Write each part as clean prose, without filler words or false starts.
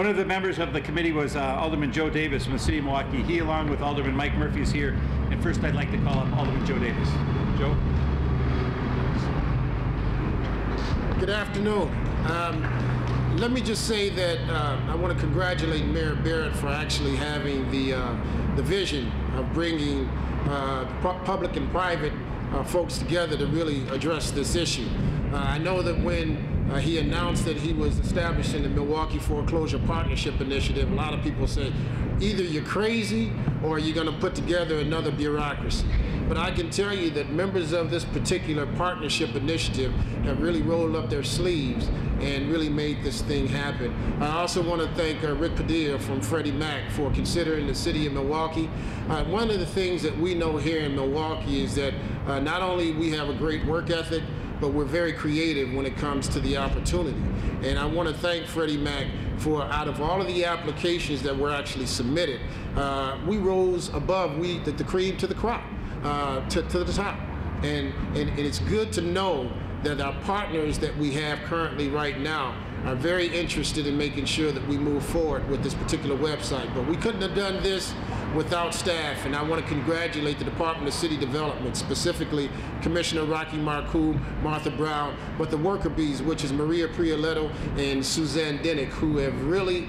One of the members of the committee was Alderman Joe Davis from the City of Milwaukee. He, along with Alderman Mike Murphy, is here. And first, I'd like to call up Alderman Joe Davis. Joe? Good afternoon. Let me just say that I want to congratulate Mayor Barrett for actually having the vision of bringing public and private folks together to really address this issue. I know that when he announced that he was establishing the Milwaukee Foreclosure Partnership Initiative, a lot of people said, either you're crazy or you're going to put together another bureaucracy. But I can tell you that members of this particular partnership initiative have really rolled up their sleeves and really made this thing happen. I also want to thank Rick Padilla from Freddie Mac for considering the City of Milwaukee. One of the things that we know here in Milwaukee is that not only we have a great work ethic, but we're very creative when it comes to the opportunity. And I want to thank Freddie Mac for, out of all of the applications that were actually submitted, we rose above the cream to the crop, to the top. And it's good to know that our partners that we have currently right now are very interested in making sure that we move forward with this particular website. But we couldn't have done this without staff, and I want to congratulate the Department of City Development, specifically Commissioner Rocky Marcoux, Martha Brown, but the worker bees, which is Maria Prioletto and Suzanne Denick, who have really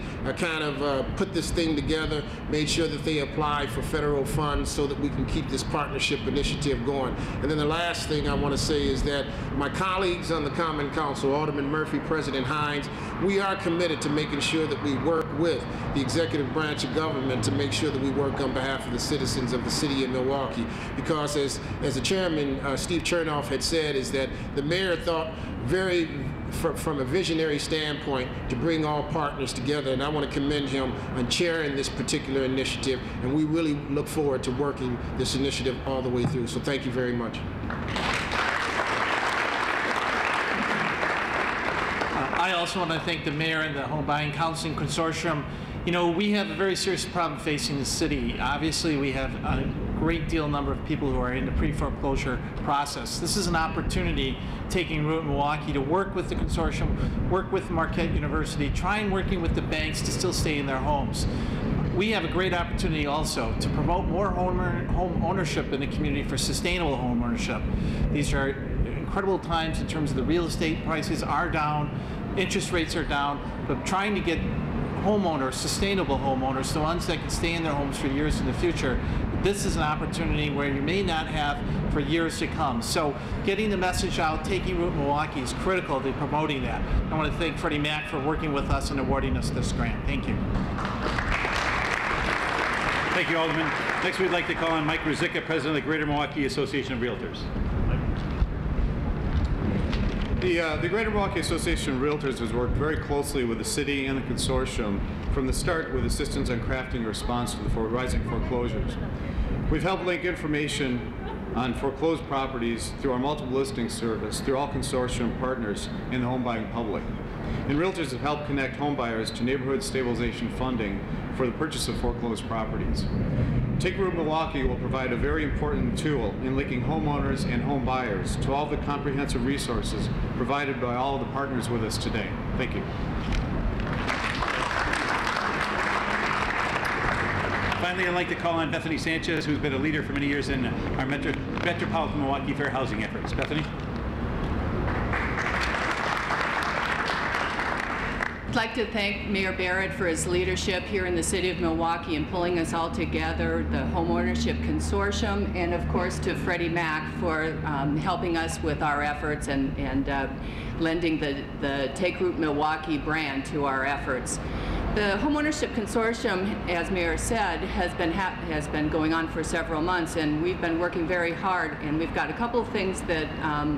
put this thing together, made sure that they apply for federal funds so that we can keep this partnership initiative going. And then the last thing I want to say is that my colleagues on the Common Council, Alderman Murphy, President Hines, we are committed to making sure that we work with the executive branch of government to make sure that we work on behalf of the citizens of the City of Milwaukee. Because as the chairman, Steve Chernoff, had said, is that the mayor thought from a visionary standpoint to bring all partners together, and I want to commend him on chairing this particular initiative, and we really look forward to working this initiative all the way through. So thank you very much. I also want to thank the mayor and the Home Buying Counseling Consortium. You know, we have a very serious problem facing the city. Obviously, we have a great number of people who are in the pre-foreclosure process. This is an opportunity, taking root in Milwaukee, to work with the consortium, work with Marquette University, try and working with the banks to still stay in their homes. We have a great opportunity also to promote more home ownership in the community for sustainable home ownership. These are incredible times in terms of the real estate prices are down, interest rates are down, but trying to get homeowners, sustainable homeowners, the ones that can stay in their homes for years in the future, this is an opportunity where you may not have for years to come. So getting the message out, taking root in Milwaukee is critical to promoting that. I want to thank Freddie Mac for working with us and awarding us this grant. Thank you. Thank you, Alderman. Next, we'd like to call on Mike Ruzicka, President of the Greater Milwaukee Association of Realtors. The Greater Milwaukee Association of Realtors has worked very closely with the city and the consortium from the start with assistance on crafting a response to the rising foreclosures. We've helped link information on foreclosed properties through our multiple listing service through all consortium partners in the home buying public. And realtors have helped connect home buyers to neighborhood stabilization funding for the purchase of foreclosed properties. Take Root Milwaukee will provide a very important tool in linking homeowners and home buyers to all the comprehensive resources provided by all of the partners with us today. Thank you. Finally, I'd like to call on Bethany Sanchez, who's been a leader for many years in our Metropolitan Milwaukee fair housing efforts. Bethany? I'd like to thank Mayor Barrett for his leadership here in the City of Milwaukee and pulling us all together, the Homeownership Consortium, and of course to Freddie Mac for helping us with our efforts and lending the Take Root Milwaukee brand to our efforts. The Homeownership Consortium, as Mayor said, has been going on for several months, and we've been working very hard, and we've got a couple of things that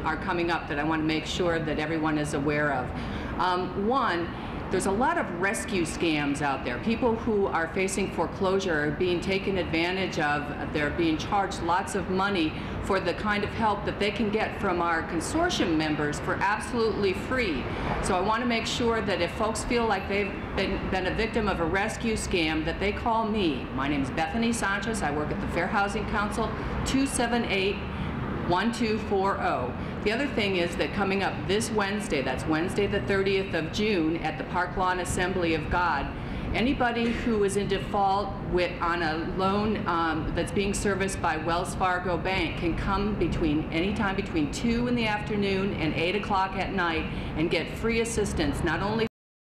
are coming up that I want to make sure that everyone is aware of. One, there's a lot of rescue scams out there. People who are facing foreclosure are being taken advantage of. They're being charged lots of money for the kind of help that they can get from our consortium members for absolutely free. So I want to make sure that if folks feel like they've been a victim of a rescue scam, that they call me. My name is Bethany Sanchez. I work at the Fair Housing Council, 278 1240. The other thing is that coming up this Wednesday, that's Wednesday the 30th of June, at the Park Lawn Assembly of God, anybody who is in default on a loan that's being serviced by Wells Fargo Bank can come anytime between 2 in the afternoon and 8 o'clock at night and get free assistance, not only